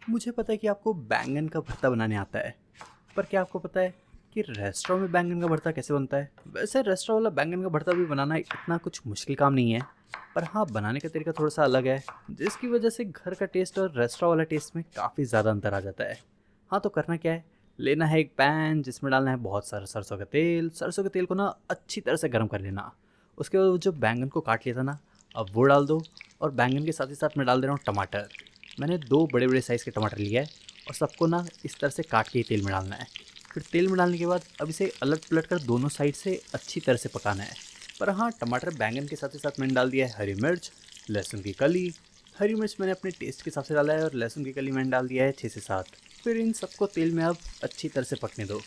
मुझे पता है कि आपको बैंगन का भरता बनाने आता है, पर क्या आपको पता है कि रेस्टोरेंट में बैंगन का भरता कैसे बनता है? वैसे रेस्टोरेंट वाला बैंगन का भरता भी बनाना इतना कुछ मुश्किल काम नहीं है, पर हाँ बनाने का तरीका थोड़ा सा अलग है, जिसकी वजह से घर का टेस्ट और रेस्टोरेंट वाला टेस्ट में काफ़ी ज़्यादा अंतर आ जाता है। हाँ तो करना क्या है, लेना है एक पैन जिसमें डालना है बहुत सारा सरसों का तेल। सरसों के तेल को ना अच्छी तरह से गर्म कर लेना। उसके बाद वो जो बैंगन को काट लिया था ना, अब वो डाल दो। और बैंगन के साथ ही साथ मैं डाल दे रहा हूँ टमाटर। मैंने 2 बड़े-बड़े साइज़ के टमाटर लिए हैं और सबको ना इस तरह से काट के तेल में डालना है। फिर तेल में डालने के बाद अब इसे अलट-पलट कर दोनों साइड से अच्छी तरह से पकाना है। पर हाँ, टमाटर बैंगन के साथ ही साथ मैंने डाल दिया है हरी मिर्च, लहसुन की कली। हरी मिर्च मैंने अपने टेस्ट के हिसाब से डाला है और लहसुन की कली मैंने डाल दिया है 6 से 7। फिर इन सबको तेल में अब अच्छी तरह से पकने दो।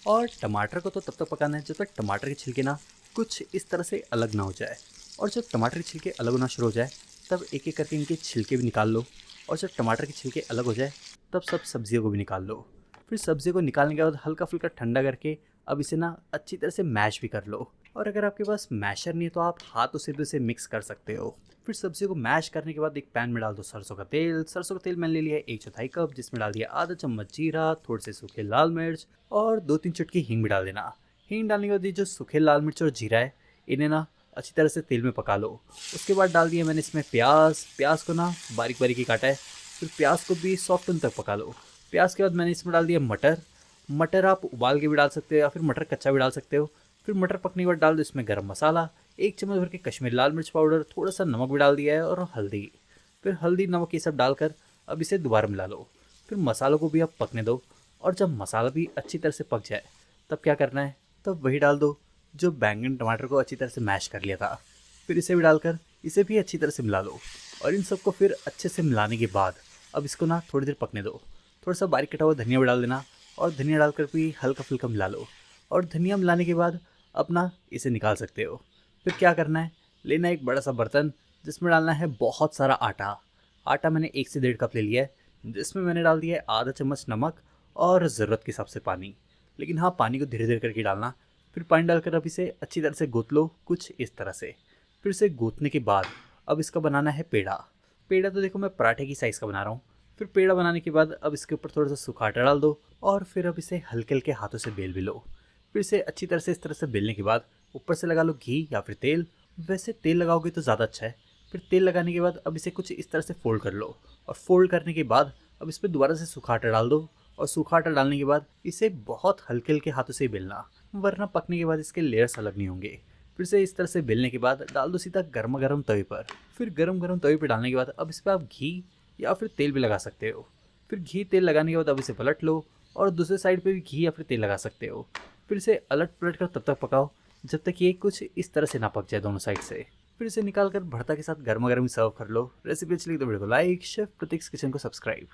और टमाटर को तो तब तक पकाना है जब तक टमाटर के छिलके ना कुछ इस तरह से अलग ना हो जाए। और जब टमाटर के छिलके अलग होना शुरू हो जाए, तब एक-एक करके इनके छिलके भी निकाल लो। और जब टमाटर के छिलके अलग हो जाए, तब सब सब्जियों को भी निकाल लो। फिर सब्जियों को निकालने के बाद हल्का-फुल्का ठंडा करके अब इसे ना अच्छी तरह से मैश भी कर लो। और अगर आपके पास मैशर नहीं है तो आप हाथों से भी उसे मिक्स कर सकते हो। फिर सब्जियों को मैश करने के बाद एक पैन में डाल दो सरसों का तेल। सरसों का तेल मैंने ले लिया है 1/4 कप, जिसमें डाल दिया आधा चम्मच जीरा, थोड़े से सूखे लाल मिर्च और 2-3 चुटकी हींग भी डाल देना। हींग डालने के बाद ये जो सूखे लाल मिर्च और जीरा है, इन्हें ना अच्छी तरह से तेल में पका लो। उसके बाद डाल दिया मैंने इसमें प्याज। प्याज को ना बारीक बारीक ही काटा है। फिर प्याज को भी सॉफ्ट होने तक पका लो। प्याज के बाद मैंने इसमें डाल दिया मटर। मटर आप उबाल के भी डाल सकते हो या फिर मटर कच्चा भी डाल सकते हो। फिर मटर पकने के बाद डाल दो इसमें गरम मसाला, 1 चम्मच भर के कश्मीरी लाल मिर्च पाउडर, थोड़ा सा नमक भी डाल दिया है और हल्दी। फिर हल्दी नमक ये सब डालकर अब इसे दोबारा मिला लो। फिर मसालों को भी अब पकने दो। और जब मसाला भी अच्छी तरह से पक जाए, तब क्या करना है, तब वही डाल दो जो बैंगन टमाटर को अच्छी तरह से मैश कर लिया था। फिर इसे भी डालकर इसे भी अच्छी तरह से मिला लो। और इन सबको फिर अच्छे से मिलाने के बाद अब इसको ना थोड़ी देर पकने दो। थोड़ा सा बारीक कटा हुआ धनिया भी डाल देना और धनिया डालकर भी हल्का फुल्का मिला लो। और धनिया मिलाने के बाद अपना इसे निकाल सकते हो। फिर क्या करना है, लेना है एक बड़ा सा बर्तन जिसमें डालना है बहुत सारा आटा। आटा मैंने 1 से 1.5 कप ले लिया है, जिसमें मैंने डाल दिया है आधा चम्मच नमक और ज़रूरत के हिसाब से पानी। लेकिन हाँ, पानी को धीरे धीरे करके डालना। फिर पानी डालकर अब इसे अच्छी तरह से गूँथ लो कुछ इस तरह से। फिर इसे गूँथने के बाद अब इसका बनाना है पेड़ा। पेड़ा तो देखो मैं पराठे की साइज़ का बना रहा हूँ। फिर पेड़ा बनाने के बाद अब इसके ऊपर थोड़ा सा सूखा आटा डाल दो और फिर अब इसे हल्के हल्के हाथों से बेल भी लो। फिर इसे अच्छी तरह से इस तरह से बेलने के बाद ऊपर से लगा लो घी या फिर तेल। वैसे तेल लगाओगे तो ज़्यादा अच्छा है। फिर तेल लगाने के बाद अब इसे कुछ इस तरह से फोल्ड कर लो। और फोल्ड करने के बाद अब इस पर दोबारा से सूखा आटा डाल दो। और सूखा आटा डालने के बाद इसे बहुत हल्के हल्के हाथों से बेलना, वरना पकने के बाद इसके लेयर्स अलग नहीं होंगे। फिर से इस तरह से बेलने के बाद डाल दो सीधा गर्मा गर्म तवे पर। फिर गर्म गर्म तवे पर डालने के बाद अब इस पर आप घी या फिर तेल भी लगा सकते हो। फिर घी तेल लगाने के बाद अब इसे पलट लो और दूसरे साइड पे भी घी या फिर तेल लगा सकते हो। फिर इसे अलट पलट कर तब तक पकाओ जब तक ये कुछ इस तरह से ना पक जाए दोनों साइड से। फिर इसे निकाल कर भरता के साथ गर्मा गर्म सर्व कर लो। रेसिपी अच्छी लगी तो वीडियो को लाइक, शेफ प्रतीक्स किचन को सब्सक्राइब।